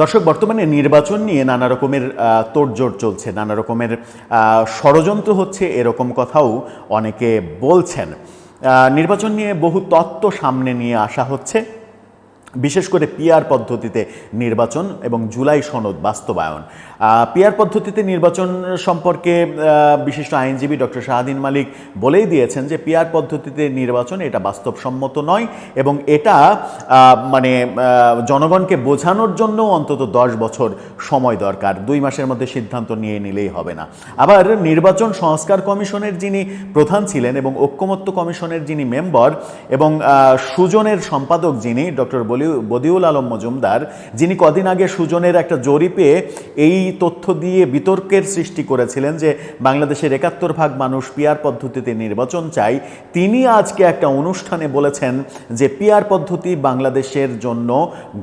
দর্শক, বর্তমানে নির্বাচন নিয়ে নানা রকমের তোড়জোড় চলছে, নানা রকমের ষড়যন্ত্র হচ্ছে, এরকম কথাও অনেকে বলছেন। নির্বাচন নিয়ে বহু তত্ত্ব সামনে নিয়ে আসা হচ্ছে, বিশেষ করে পিআর পদ্ধতিতে নির্বাচন এবং জুলাই সনদ বাস্তবায়ন। পিআর পদ্ধতিতে নির্বাচন সম্পর্কে বিশিষ্ট আইনজীবী ডক্টর শাহদিন মালিক বলেই দিয়েছেন যে পিআর পদ্ধতিতে নির্বাচন এটা বাস্তবসম্মত নয় এবং এটা জনগণকে বোঝানোর জন্য অন্তত 10 বছর সময় দরকার, 2 মাসের মধ্যে সিদ্ধান্ত নিয়ে নিলেই হবে না। আবার নির্বাচন সংস্কার কমিশনের যিনি প্রধান ছিলেন এবং ঐক্যমত্য কমিশনের যিনি মেম্বার এবং সুজনের সম্পাদক যিনি ডক্টর বদিউল আলম মজুমদার, যিনি কদিন আগে সুজনের একটা জরিপে এই তথ্য দিয়ে বিতর্কের সৃষ্টি করেছিলেন যে বাংলাদেশের 71% মানুষ পিআর পদ্ধতিতে নির্বাচন চায়, তিনি আজকে একটা অনুষ্ঠানে বলেছেন যে পিআর পদ্ধতি বাংলাদেশের জন্য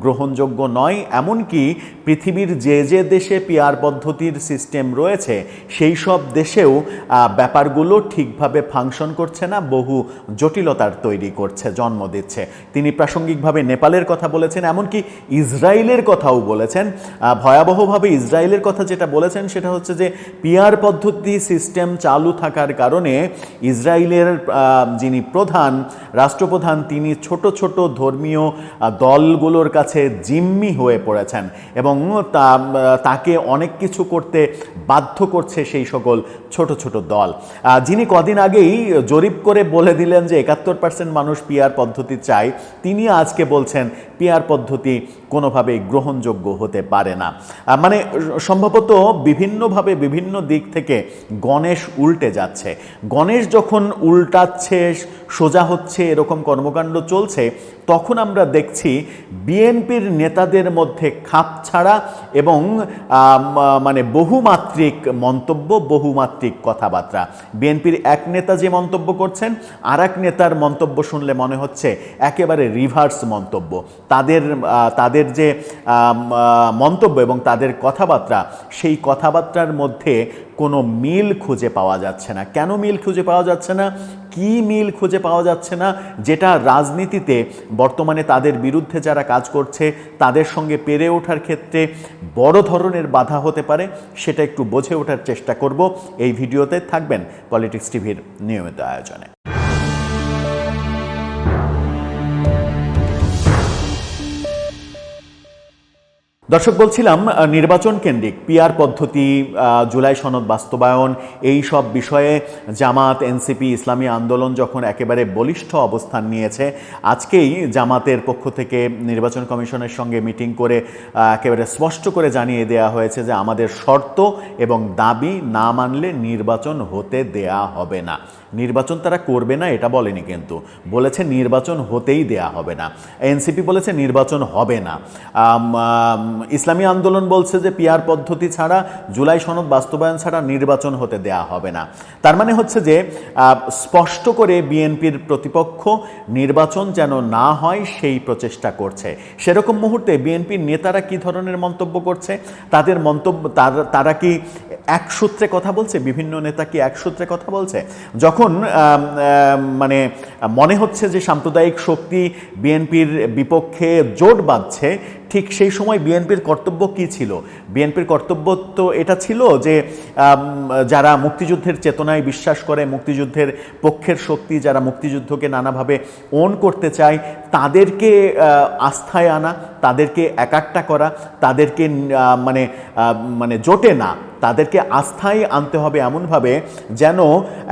গ্রহণযোগ্য নয়। এমনকি পৃথিবীর যে যে দেশে পিআর পদ্ধতির সিস্টেম রয়েছে সেই সব দেশেও ব্যাপারগুলো ঠিকভাবে ফাংশন করছে না, বহু জটিলতার তৈরি করছে, জন্ম দিচ্ছে। তিনি প্রাসঙ্গিকভাবে নেপালের কথা বলেছেন, এমনকি ইসরায়েলের কথাও বলেছেন। ভয়াবহভাবে ইসরায়েলের কথা যেটা বলেছেন সেটা হচ্ছে যে পিআর পদ্ধতি সিস্টেম চালু থাকার কারণে ইসরায়েলের যিনি রাষ্ট্রপ্রধান তিনি ছোট ছোট ধর্মীয় দলগুলোর কাছে জিম্মি হয়ে পড়েছেন এবং তাকে অনেক কিছু করতে বাধ্য করছে সেই সকল ছোট ছোট দল। যিনি কদিন আগেই জরিপ করে বলে দিলেন যে 71% মানুষ পিআর পদ্ধতি চায়, তিনি আজকে বলছেন পিআর পদ্ধতি কোনোভাবেই গ্রহণযোগ্য হতে পারে না। মানে সম্ভবত বিভিন্নভাবে বিভিন্ন দিক থেকে গণেশ উল্টে যাচ্ছে। গণেশ যখন উল্টাচ্ছে, সোজা হচ্ছে, এরকম কর্মকাণ্ড চলছে, তখন আমরা দেখছি বিএনপির নেতাদের মধ্যে খাপ ছাড়া এবং বহুমাত্রিক মন্তব্য, বহুমাত্রিক কথাবার্তা। বিএনপির এক নেতা যে মন্তব্য করছেন, আর এক নেতার মন্তব্য শুনলে মনে হচ্ছে একেবারে রিভার্স মন্তব্য। তাদের যে মন্তব্য এবং তাদের কথাবার্তা, সেই কথাবার্তার মধ্যে কোনো মিল খুঁজে পাওয়া যাচ্ছে না। কেন মিল খুঁজে পাওয়া যাচ্ছে না? কি মিল খুঁজে পাওয়া যাচ্ছে না যেটা রাজনীতিতে বর্তমানে তাদের বিরুদ্ধে যারা কাজ করছে তাদের সঙ্গে পেরে ওঠার ক্ষেত্রে বড় ধরনের বাধা হতে পারে, সেটা একটু বুঝে ওঠার চেষ্টা করব। এই ভিডিওতে থাকবেন পলিটিক্স টিভির নিয়মিত আয়োজনে। দর্শক, বলছিলাম নির্বাচন কেন্দ্রিক পিআর পদ্ধতি, জুলাই সনদ বাস্তবায়ন, এই সব বিষয়ে জামাত, এনসিপি, ইসলামী আন্দোলন যখন একেবারে বলিষ্ঠ অবস্থান নিয়েছে, আজকেই জামাতের পক্ষ থেকে নির্বাচন কমিশনের সঙ্গে মিটিং করে একেবারে স্পষ্ট করে জানিয়ে দেওয়া হয়েছে যে আমাদের শর্ত এবং দাবি না মানলে নির্বাচন হতে দেয়া হবে না। নির্বাচন তারা করবে না এটা বলেনি, কিন্তু বলেছে নির্বাচন হতেই দেয়া হবে না। এনসিপি বলেছে নির্বাচন হবে না। ইসলামী আন্দোলন বলছে যে পিআর পদ্ধতি ছাড়া, জুলাই সনদ বাস্তবায়ন ছাড়া নির্বাচন হতে দেয়া হবে না। তার মানে হচ্ছে যে স্পষ্ট করে বিএনপির প্রতিপক্ষ নির্বাচন যেন না হয় সেই প্রচেষ্টা করছে। সেরকম মুহূর্তে বিএনপির নেতারা কি ধরনের মন্তব্য করছে? তাদের মন্তব্য, তারা কি এক সূত্রে কথা বলছে? বিভিন্ন নেতা কি এক সূত্রে কথা বলছে? যখন মনে হচ্ছে যে সাম্প্রদায়িক শক্তি বিএনপির বিপক্ষে জোট বাঁধছে, ঠিক সেই সময় বিএনপির কর্তব্য কি ছিল? বিএনপির কর্তব্য তো এটা ছিল যে যারা মুক্তিযুদ্ধের চেতনায় বিশ্বাস করে, মুক্তিযুদ্ধের পক্ষের শক্তি, যারা মুক্তিযুদ্ধকে নানাভাবে ওন করতে চায়, তাদেরকে আস্থায় আনা, তাদেরকে একাট্টা করা, তাদেরকে জোটে না, তাদেরকে আস্থায় আনতে হবে এমনভাবে যেন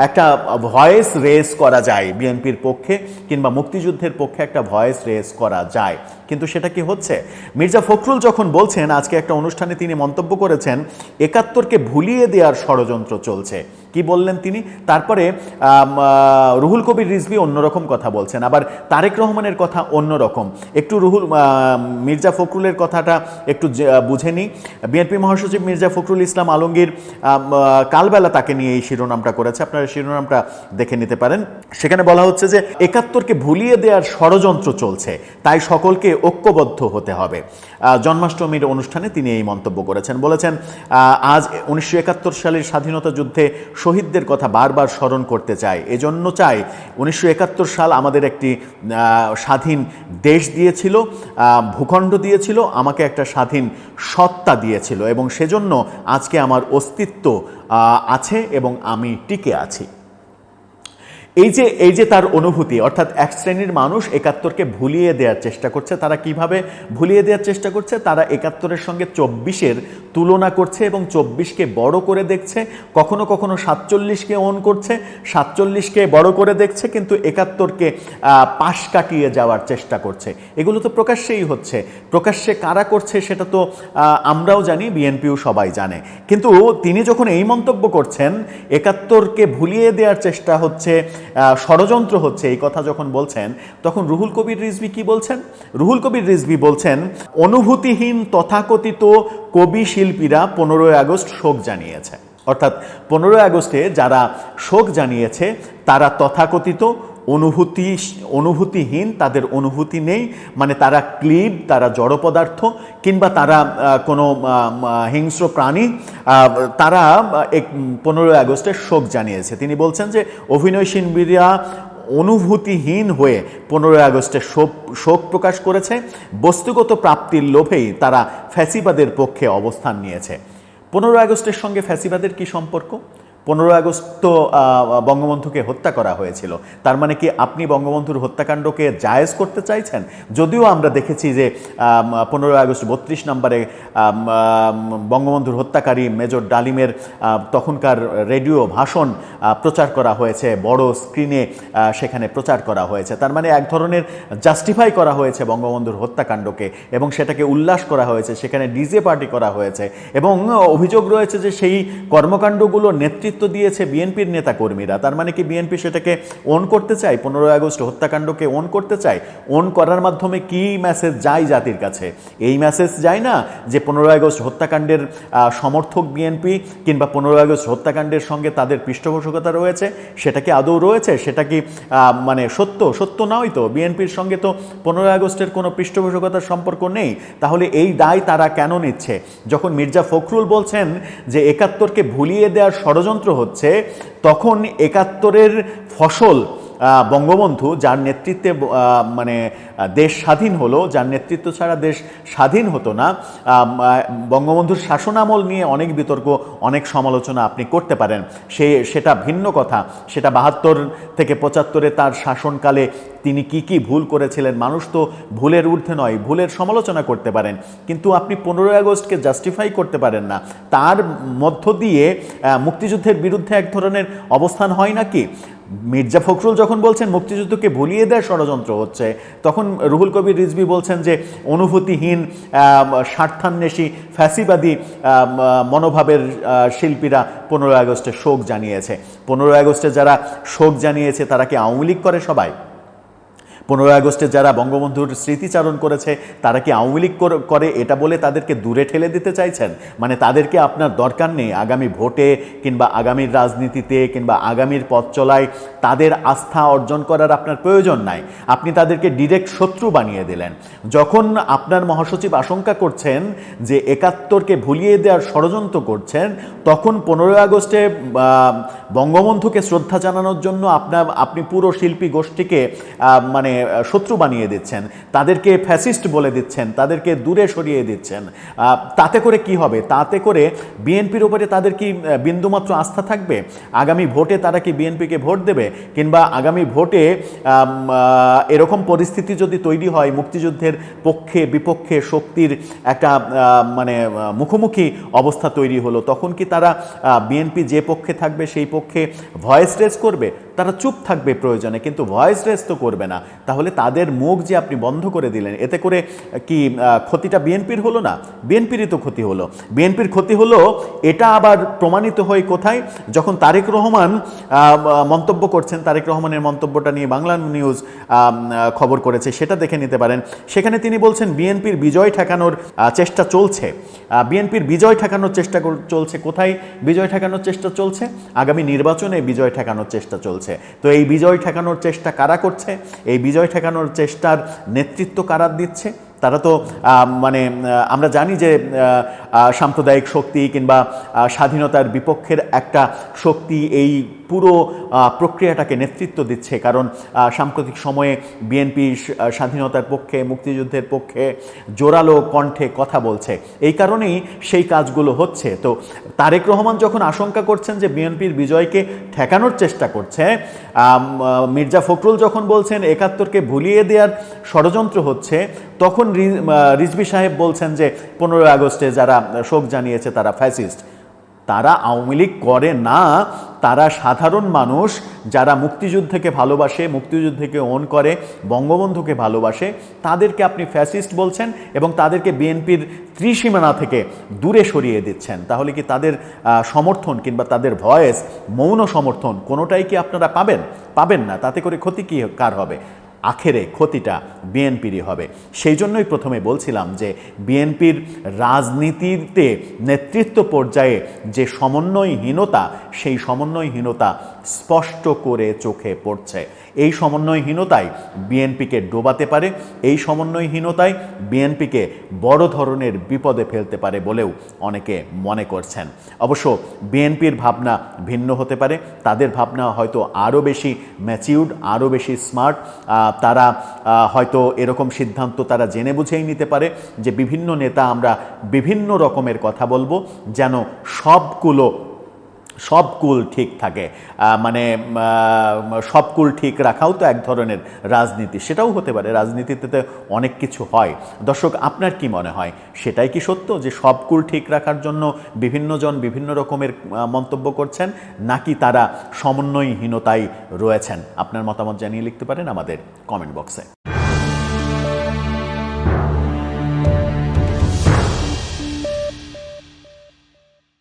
একটা ভয়েস রেজ করা যায় বিএনপির পক্ষে, কিংবা মুক্তিযুদ্ধের পক্ষে একটা ভয়েস রেজ করা যায়। কিন্তু সেটা কি হচ্ছে? মির্জা ফখরুল যখন বলছেন, আজকে একটা অনুষ্ঠানে তিনি মন্তব্য করেছেন 71কে ভুলিয়ে দেওয়ার ষড়যন্ত্র চলছে। কি বললেন তিনি? তারপরে রুহুল কবির রিজভী অন্যরকম কথা বলছেন, আবার তারেক রহমানের কথা অন্যরকম। একটু মির্জা ফখরুলের কথাটা একটু বুঝে নিই। বিএনপি মহাসচিব মির্জা ফখরুল ইসলাম আলমগীর কালবেলা তাকে নিয়ে এই শিরোনামটা করেছে, আপনারা শিরোনামটা দেখে নিতে পারেন। সেখানে বলা হচ্ছে যে 71কে ভুলিয়ে দেওয়ার ষড়যন্ত্র চলছে, তাই সকলকে ঐক্যবদ্ধ হতে হবে। জন্মাষ্টমীর অনুষ্ঠানে তিনি এই মন্তব্য করেছেন, বলেছেন আজ 1971 সালের স্বাধীনতা যুদ্ধে শহীদদের কথা বারবার স্মরণ করতে চাই। এজন্য চাই 1971 সাল আমাদের একটি স্বাধীন দেশ দিয়েছিল, ভূখণ্ড দিয়েছিল, আমাকে একটা স্বাধীন সত্তা দিয়েছিল, এবং সেজন্য আজকে আমার অস্তিত্ব আছে এবং আমি টিকে আছি। এই যে তার অনুভূতি, অর্থাৎ এক শ্রেণীর মানুষ 71কে ভুলিয়ে দেওয়ার চেষ্টা করছে। তারা কিভাবে ভুলিয়ে দেওয়ার চেষ্টা করছে? তারা 71-এর সঙ্গে 24-এর তুলনা করছে এবং 24-কে বড় করে দেখছে, কখনো কখনো 47-কে অন করছে, 47-কে বড় করে দেখছে, কিন্তু 71-কে পাশ কাটিয়ে যাওয়ার চেষ্টা করছে। এগুলো তো প্রকাশ্যেই হচ্ছে। প্রকাশ্যে কারা করছে সেটা তো আমরাও জানি, বিএনপিও সবাই জানে। কিন্তু তিনি যখন এই মন্তব্য করছেন 71-কে ভুলিয়ে দেওয়ার চেষ্টা হচ্ছে, ষড়যন্ত্র হচ্ছে, এই কথা যখন বলছেন, তখন রুহুল কবির রিজভী কি বলছেন? রুহুল কবির রিজভী বলছেন, অনুভূতিহীন তথাকথিত কবি শিল্পীরা 15ই আগস্ট শোক জানিয়েছে। অর্থাৎ 15ই আগস্টে যারা শোক জানিয়েছে তারা তথাকথিত অনুভূতিহীন, তাদের অনুভূতি নেই, মানে তারা ক্লিব, তারা জড় পদার্থ, কিংবা তারা কোনো হিংস্র প্রাণী, তারা 15ই আগস্টে শোক জানিয়েছে। তিনি বলছেন যে অভিনয় শিল্পীরা অনুভূতিহীন হয়ে 15ই আগস্টে শোক প্রকাশ করেছে, বস্তুগত প্রাপ্তির লোভেই তারা ফ্যাসিবাদের পক্ষে অবস্থান নিয়েছে। 15ই আগস্টের সঙ্গে ফ্যাসিবাদের কি সম্পর্ক? 15ই আগস্ট তো বঙ্গবন্ধুকে হত্যা করা হয়েছিল। তার মানে কি আপনি বঙ্গবন্ধুর হত্যাকাণ্ডকে জায়েজ করতে চাইছেন? যদিও আমরা দেখেছি যে 15ই আগস্ট 32 নম্বরে বঙ্গবন্ধুর হত্যাকারী মেজর ডালিমের তখনকার রেডিও ভাষণ প্রচার করা হয়েছে, বড় স্ক্রিনে সেখানে প্রচার করা হয়েছে। তার মানে এক ধরনের জাস্টিফাই করা হয়েছে বঙ্গবন্ধুর হত্যাকাণ্ডকে, এবং সেটাকে উল্লাস করা হয়েছে, সেখানে ডিজে পার্টি করা হয়েছে, এবং অভিযোগ রয়েছে যে সেই কর্মকাণ্ডগুলো নেতৃত্ব দিয়েছে বিএনপির নেতাকর্মীরা। তার মানে কি বিএনপি সেটাকে ওন করতে চায়? 15ই আগস্ট হত্যাকাণ্ডকে ওন করতে চায়? ওন করার মাধ্যমে কি মেসেজ যায় জাতির কাছে? এই মেসেজ যায় না যে 15ই আগস্ট হত্যাকাণ্ডের সমর্থক বিএনপি, কিংবা 15ই আগস্ট হত্যাকাণ্ডের সঙ্গে তাদের পৃষ্ঠপোষকতা রয়েছে। সেটা কি আদৌ রয়েছে? সেটা কি মানে সত্য নয় তো? বিএনপির সঙ্গে তো 15ই আগস্টের কোনো পৃষ্ঠপোষকতার সম্পর্ক নেই। তাহলে এই দায় তারা কেন নিচ্ছে? যখন মির্জা ফখরুল বলছেন যে 71কে ভুলিয়ে দেওয়ার ষড়যন্ত্র হচ্ছে, তখন 71-এর ফসল বঙ্গবন্ধু, যার নেতৃত্বে মানে দেশ স্বাধীন হলো, যার নেতৃত্ব ছাড়া দেশ স্বাধীন হতো না। বঙ্গবন্ধুর শাসনামল নিয়ে অনেক বিতর্ক, অনেক সমালোচনা আপনি করতে পারেন, সেটা ভিন্ন কথা। সেটা 72 থেকে 75-এ তার শাসনকালে তিনি কি ভুল করেছিলেন, মানুষ তো ভুলের ঊর্ধ্বে নয়, ভুলের সমালোচনা করতে পারেন, কিন্তু আপনি 15ই আগস্টকে জাস্টিফাই করতে পারেন না। তার মধ্য দিয়ে মুক্তিযুদ্ধের বিরুদ্ধে এক ধরনের অবস্থান হয় নাকি? মির্জা ফখরুল যখন বলছেন মুক্তিযুদ্ধকে ভুলিয়ে দেওয়ার ষড়যন্ত্র হচ্ছে, তখন রুহুল কবির রিজভী বলছেন যে অনুভূতিহীন, স্বার্থান্বেষী, ফ্যাসিবাদী মনোভাবের শিল্পীরা 15ই আগস্টে শোক জানিয়েছে। 15ই আগস্টে যারা শোক জানিয়েছে তারা কি আওয়ামী লীগ করে সবাই? 15ই আগস্টে যারা বঙ্গবন্ধুর স্মৃতিচারণ করেছে তারা কি আওয়ামী লীগ করে, এটা বলে তাদেরকে দূরে ঠেলে দিতে চাইছেন? মানে তাদেরকে আপনার দরকার নেই আগামী ভোটে, কিংবা আগামীর রাজনীতিতে, কিংবা আগামীর পথ চলায় তাদের আস্থা অর্জন করার আপনার প্রয়োজন নাই। আপনি তাদেরকে ডিরেক্ট শত্রু বানিয়ে দিলেন। যখন আপনার মহাসচিব আশঙ্কা করছেন যে 71কে ভুলিয়ে দেওয়ার ষড়যন্ত্র করছেন, তখন 15ই আগস্টে বঙ্গবন্ধুকে শ্রদ্ধা জানানোর জন্য আপনি পুরো শিল্পী গোষ্ঠীকে মানে শত্রু বানিয়ে দিচ্ছেন, তাদেরকে ফ্যাসিস্ট বলে দিচ্ছেন, তাদেরকে দূরে সরিয়ে দিচ্ছেন। তাতে করে কি হবে? তাতে করে বিএনপির উপরে তাদের কি বিন্দুমাত্র আস্থা থাকবে? আগামী ভোটে তারা কি বিএনপিকে ভোট দেবে? কিংবা আগামী ভোটে এরকম পরিস্থিতি যদি তৈরি হয়, মুক্তিযুদ্ধের পক্ষে বিপক্ষে শক্তির একটা মানে মুখোমুখি অবস্থা তৈরি হলো, তখন কি তারা বিএনপি যে পক্ষে থাকবে সেই পক্ষে ভয়েস রেজ করবে? তারা চুপ থাকবে প্রয়োজনে, কিন্তু ভয়েস রেজ তো করবে না। তাহলে তাদের মুখ যে আপনি বন্ধ করে দিলেন, এতে করে কি ক্ষতিটা বিএনপির হলো না? বিএনপিরই তো ক্ষতি হলো। বিএনপির ক্ষতি হলো, এটা আবার প্রমাণিত হয় কোথায়? যখন তারেক রহমান মন্তব্য করছেন, তারেক রহমানের মন্তব্যটা নিয়ে বাংলা নিউজ খবর করেছে, সেটা দেখে নিতে পারেন। সেখানে তিনি বলছেন বিএনপির বিজয় ঠেকানোর চেষ্টা চলছে। বিএনপির বিজয় ঠেকানোর চেষ্টা চলছে। কোথায় বিজয় ঠেকানোর চেষ্টা চলছে? আগামী নির্বাচনে বিজয় ঠেকানোর চেষ্টা চলছে। তো এই বিজয় ঠেকানোর চেষ্টা কারা করছে? এই বিজয় ঠেকানোর চেষ্টার নেতৃত্ব কারা দিচ্ছে? তারা তো মানে আমরা জানি যে সাম্প্রদায়িক শক্তি কিংবা স্বাধীনতার বিপক্ষের একটা শক্তি এই পুরো প্রক্রিয়াটাকে নেতৃত্ব দিচ্ছে, কারণ সাম্প্রতিক সময়ে বিএনপি স্বাধীনতার পক্ষে, মুক্তিযুদ্ধের পক্ষে জোরালো কণ্ঠে কথা বলছে, এই কারণেই সেই কাজগুলো হচ্ছে। তো তারেক রহমান যখন আশঙ্কা করছেন যে বিএনপির বিজয়কে ঠেকানোর চেষ্টা করছে, মির্জা ফখরুল যখন বলছেন ৭১কে ভুলিয়ে দেওয়ার ষড়যন্ত্র হচ্ছে, তখন রিজভী সাহেব বলছেন যে 15 আগস্টে যারা শোক জানিয়েছে তারা ফ্যাসিস্ট। তারা আওয়ামী লীগ করে না, তারা সাধারণ মানুষ যারা মুক্তিযুদ্ধকে ভালোবাসে, মুক্তিযুদ্ধকে ওন করে, বঙ্গবন্ধুকে ভালোবাসে, তাদেরকে আপনি ফ্যাসিস্ট বলছেন এবং তাদেরকে বিএনপির ত্রিসীমানা থেকে দূরে সরিয়ে দিচ্ছেন। তাহলে কি তাদের সমর্থন কিংবা তাদের ভয়েস, মৌন সমর্থন কোনোটাই কি আপনারা পাবেন না? তাতে করে ক্ষতি কি কার হবে? আখেরে ক্ষতিটা বিএনপিরই হবে। সেই জন্যই প্রথমে বলছিলাম যে বিএনপির রাজনীতিতে নেতৃত্ব পর্যায়ে যে সমন্বয়হীনতা, সেই সমন্বয়হীনতা স্পষ্ট করে চোখে পড়ছে। এই সমন্বয়হীনতাই বিএনপিকে ডোবাতে পারে, এই সমন্বয়হীনতাই বিএনপিকে বড় ধরনের বিপদে ফেলতে পারে বলেও অনেকে মনে করছেন। অবশ্য বিএনপির ভাবনা ভিন্ন হতে পারে, তাদের ভাবনা হয়তো আরও বেশি ম্যাচিউরড, আরও বেশি স্মার্ট। তারা হয়তো এরকম সিদ্ধান্ত তারা জেনে বুঝেই নিতে পারে যে বিভিন্ন নেতা আমরা বিভিন্ন রকমের কথা বলবো যেন সব কুল ঠিক থাকে। মানে সব কুল ঠিক রাখাও তো এক ধরনের রাজনীতি, সেটাও হতে পারে। রাজনীতিতে তো অনেক কিছু হয়। দর্শক, আপনার কি মনে হয়, সেটাই কি সত্য যে সব কুল ঠিক রাখার জন্য বিভিন্নজন বিভিন্ন রকমের মন্তব্য করছেন, নাকি তারা সমন্বয়হীনতায় রয়েছেন? আপনার মতামত জানিয়ে লিখতে পারেন আমাদের কমেন্ট বক্সে।